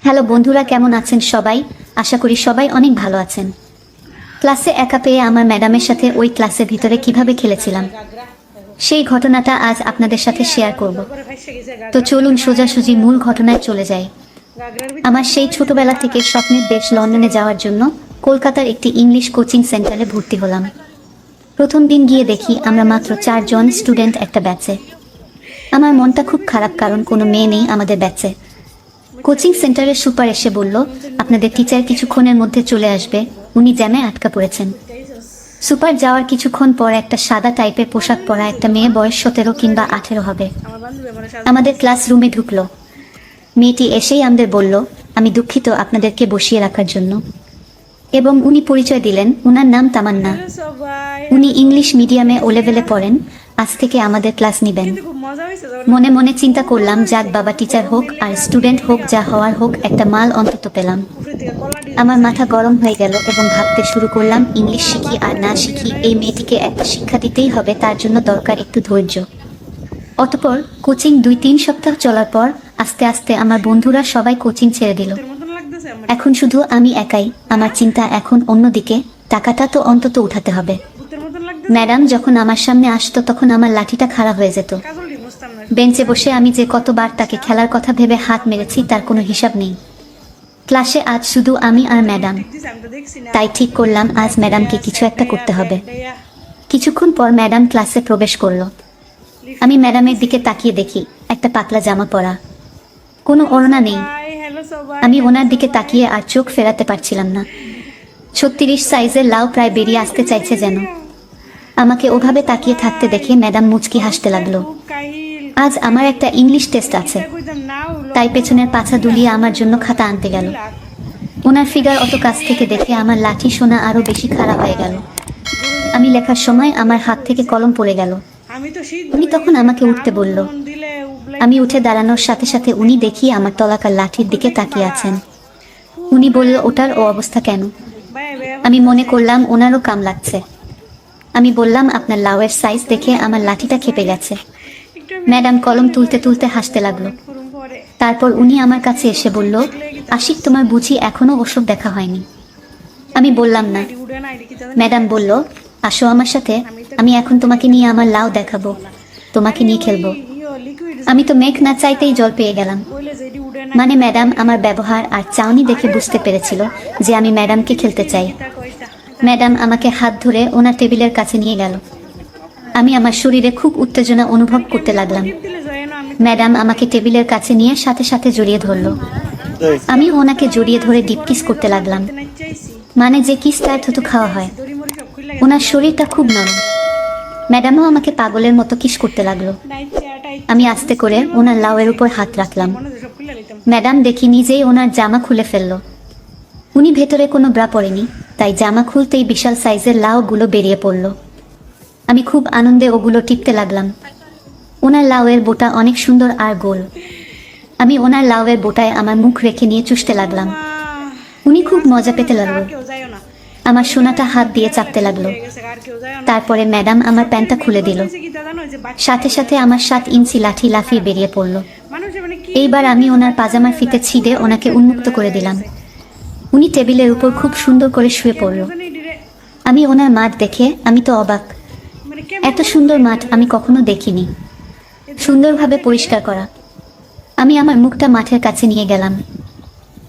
Hello বন্ধুরা, কেমন আছেন সবাই? আশা করি সবাই অনেক ভালো আছেন। ক্লাসে একা পেয়ে আমার ম্যাডামের সাথে ওই ক্লাসের ভিতরে কিভাবে খেলেছিলাম সেই ঘটনাটা আজ আপনাদের সাথে শেয়ার করব। তো চলুন সোজাসুজি মূল ঘটনায় চলে যাই। আমার সেই ছোটবেলা থেকে স্বপ্নের দেশ লন্ডনে যাওয়ার জন্য কলকাতার একটি ইংলিশ কোচিং সেন্টারে ভর্তি হলাম। প্রথম দিন গিয়ে দেখি আমরা মাত্র 4 জন স্টুডেন্ট একটা ব্যাচে। আমার মনটা খুব খারাপ, কারণ কোনো মেয়ে নেই আমাদের ব্যাচে। কোচিং সেন্টারের সুপার এসে বলল, আপনাদের টিচার কিছুক্ষণের মধ্যে চলে আসবে, উনি জ্যামে আটকা পড়েছেন। সুপার যাওয়ার কিছুক্ষণ পর একটা সাদা টাইপের পোশাক পরা একটা মেয়ে, বয়স 17 কিংবা 18 হবে, আমাদের ক্লাসরুমে ঢুকলো। মেয়েটি এসেই আমাদের বলল, আমি দুঃখিত আপনাদেরকে বসিয়ে রাখার জন্য। এবং উনি পরিচয় দিলেন, উনার নাম তামান্না। উনি ইংলিশ মিডিয়ামে ও লেভেলে পড়েন, আজ থেকে আমাদের ক্লাস নেবেন। মনে মনে চিন্তা করলাম, যাক বাবা, টিচার হোক আর স্টুডেন্ট হোক, যা হওয়ার হোক, একটা মাল অন্তত পেলাম। আমার মাথা গরম হয়ে গেল এবং ভাবতে শুরু করলাম, ইংলিশ শিখি আর না শিখি, এই মেয়েটিকে একটা শিক্ষা দিতেই হবে, তার জন্য দরকার একটু ধৈর্য। অতঃপর কোচিং 2-3 সপ্তাহ চলার পর আস্তে আস্তে আমার বন্ধুরা সবাই কোচিং ছেড়ে দিল। এখন শুধু আমি একাই। আমার চিন্তা এখন অন্যদিকে, টাকাটা তো অন্তত উঠাতে হবে। ম্যাডাম যখন আমার সামনে আসতো তখন আমার লাঠিটা খাড়া হয়ে যেত। বেঞ্চে বসে আমি যে কতবার তাকে খেলার কথা ভেবে হাত মেরেছি তার কোনো হিসাব নেই। ক্লাসে আজ শুধু আমি আর ম্যাডাম, তাই ঠিক করলাম আজ ম্যাডামকে কিছু একটা করতে হবে। কিছুক্ষণ পর ম্যাডাম ক্লাসে প্রবেশ করলো। আমি ম্যাডামের দিকে তাকিয়ে দেখি একটা পাতলা জামা পরা, কোনো ওড়না নেই। আমি ওনার দিকে তাকিয়ে আর চোখ ফেরাতে পারছিলাম না। 36 সাইজের লাউ প্রায় বেরিয়ে আসতে চাইছে যেন। আমাকে ওভাবে তাকিয়ে থাকতে দেখে ম্যাডাম মুচকি হাসতে লাগলো। আজ আমার একটা ইংলিশ টেস্ট আছে, তাই পেছনের পাছা দুলিয়ে আমার জন্য খাতা আনতে গেল। ওনার ফিগার অত কাছ থেকে দেখে আমার লাঠি সোনা আরো বেশি খারাপ হয়ে গেল। আমি লেখার সময় আমার হাত থেকে কলম পড়ে গেল। উনি তখন আমাকে উঠতে বলল। আমি উঠে দাঁড়ানোর সাথে সাথে উনি দেখি আমার তলাকার লাঠির দিকে তাকিয়ে আছেন। উনি বলল, ওটার ও অবস্থা কেন? আমি মনে করলাম ওনারও কাম লাগছে। আমি বললাম, আপনার লাউয়ের সাইজ দেখে আমার লাঠিটা খেপে গেছে। ম্যাডাম কলম তুলতে তুলতে হাসতে লাগলো। তারপর উনি আমার কাছে এসে বলল, আশিক, তোমার বুঝি এখনো ওসব দেখা হয়নি? আমি বললাম না। ম্যাডাম বলল, আসো আমার সাথে, আমি এখন তোমাকে নিয়ে আমার লাউ দেখাবো, তোমাকে নিয়ে খেলবো। আমি তো মেঘ না চাইতেই জল পেয়ে গেলাম। মানে ম্যাডাম আমার ব্যবহার আর চাউনি দেখে বুঝতে পেরেছিল যে আমি ম্যাডামকে খেলতে চাই। ম্যাডাম আমাকে হাত ধরে ওনার টেবিলের কাছে নিয়ে গেল। আমি আমার শরীরে খুব উত্তেজনা অনুভব করতে লাগলাম। ম্যাডাম আমাকে টেবিলের কাছে নিয়ে সাথে সাথে জড়িয়ে ধরলো। আমি ওনাকে জড়িয়ে ধরে ডিপ কিস করতে লাগলাম, মানে যে কিস টাইট হতো খাওয়া হয়। ওনার শরীরটা খুব নরম। ম্যাডামও আমাকে পাগলের মতো কিস করতে লাগলো। আমি আস্তে করে ওনার লাউয়ের উপর হাত রাখলাম। ম্যাডাম দেখি নিজেই ওনার জামা খুলে ফেললো। উনি ভেতরে কোনো ব্রা পরেনি, তাই জামা খুলতেই বিশাল সাইজের লাউগুলো বেরিয়ে পড়ল। আমি খুব আনন্দে ওগুলো টিপতে লাগলাম। ওনার লাউয়ের বোটা অনেক সুন্দর আর গোল। আমি ওনার লাউয়ের বোটায় আমার মুখ রেখে নিয়ে চুষতে লাগলাম। উনি খুব মজা পেতে লাগলো। আমার সোনাটা হাত দিয়ে চাপতে লাগলো। তারপরে ম্যাডাম আমার প্যান্টটা খুলে দিল। সাথে সাথে আমার 7 ইঞ্চি লাঠি লাফিয়ে বেরিয়ে পড়ল। এইবার আমি ওনার পাজামার ফিতে ছিঁড়ে ওনাকে উন্মুক্ত করে দিলাম। উনি টেবিলের উপর খুব সুন্দর করে শুয়ে পড়ল। আমি ওনার মাঠ দেখে আমি তো অবাক। এত সুন্দর মাঠ আমি কখনো দেখিনি, সুন্দরভাবে পরিষ্কার করা। আমি আমার মুখটা মাঠের কাছে নিয়ে গেলাম।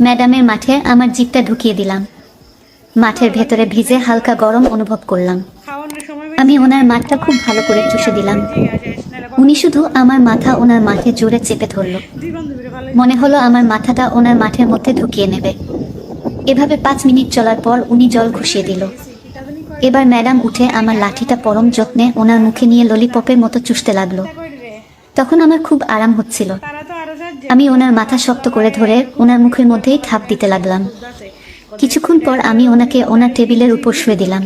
ম্যাডামের মাঠে আমার জিভটা ঢুকিয়ে দিলাম। মাঠের ভেতরে ভিজে হালকা গরম অনুভব করলাম। আমি ওনার মাঠটা খুব ভালো করে চুষে দিলাম। উনি শুধু আমার মাথা ওনার মাঠে জোরে চেপে ধরল। মনে হলো আমার মাথাটা ওনার মাঠের মধ্যে ঢুকিয়ে নেবে। এভাবে 5 মিনিট চলার পর উনি জল ঘুষিয়ে দিল। এবার ম্যাডাম উঠে আমার লাঠিটা পরম যত্নে ওনার মুখে নিয়ে ললিপপের মতো চুষতে লাগলো। তখন আমার খুব আরাম হচ্ছিল। আমি ওনার মাথা শক্ত করে ধরে ওনার মুখের মধ্যেই ঠাপ দিতে লাগলাম। কিছুক্ষণ পর আমি ওনাকে ওনার টেবিলের উপর শুয়ে দিলাম।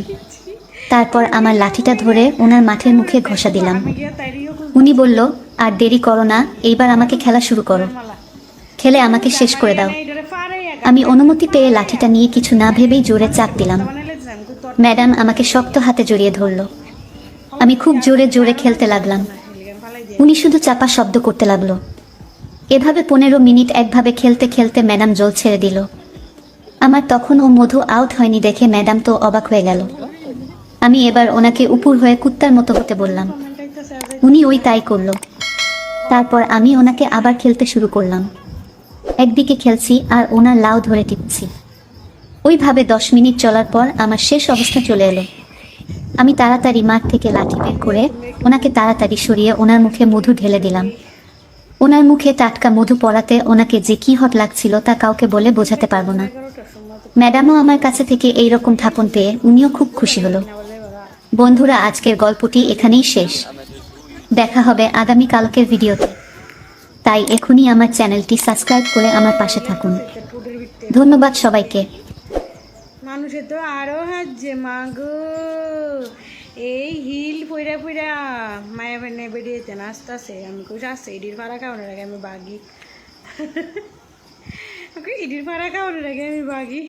তারপর আমার লাঠিটা ধরে ওনার মাঠের মুখে ঘষা দিলাম। উনি বলল, আর দেরি করো না, এইবার আমাকে খেলা শুরু করো, খেলে আমাকে শেষ করে দাও। আমি অনুমতি পেয়ে লাঠিটা নিয়ে কিছু না ভেবেই জোরে চাপ দিলাম। ম্যাডাম আমাকে শক্ত হাতে জড়িয়ে ধরল। আমি খুব জোরে জোরে খেলতে লাগলাম। উনি শুধু চাপা শব্দ করতে লাগলো। এভাবে 15 মিনিট একভাবে খেলতে খেলতে ম্যাডাম জল ছেড়ে দিল। আমার তখনও মধু আউট হয়নি দেখে ম্যাডাম তো অবাক হয়ে গেল। আমি এবার ওনাকে উপর হয়ে কুত্তার মতো হতে বললাম। উনি ওই তাই করলো। তারপর আমি ওনাকে আবার খেলতে শুরু করলাম। একদিকে খেলছি আর ওনার লাউ ধরে টিপছি। ওইভাবে 10 মিনিট চলার পর আমার শেষ অবস্থা চলে এলো। আমি তাড়াতাড়ি মাঠ থেকে লাঠি বের করে ওনাকে তাড়াতাড়ি সরিয়ে ওনার মুখে মধু ঢেলে দিলাম। ওনার মুখে টাটকা মধু পড়াতে ওনাকে যে কি হট লাগছিল তা কাউকে বলে বোঝাতে পারবো না। ম্যাডামও আমার কাছে থেকে এইরকম থাপন পেয়ে উনিও খুব খুশি হলো। বন্ধুরা, আজকের গল্পটি এখানেই শেষ। দেখা হবে আগামী কালকের ভিডিওতে। তাই এখনই আমার চ্যানেলটি সাবস্ক্রাইব করে আমার পাশে থাকুন। ধন্যবাদ সবাইকে। মানুষের তো আরো হাজছে মাগো, এই হিল পইরা পইরা মায়া বেনে বেরিয়েছে নাচতেছে। আমি কইস আসছে ইডির ভাড়া খাওয়ানোর আগে আমি বাগি, ইডির ভাড়া খাওয়ানোর আগে আমি বাগি।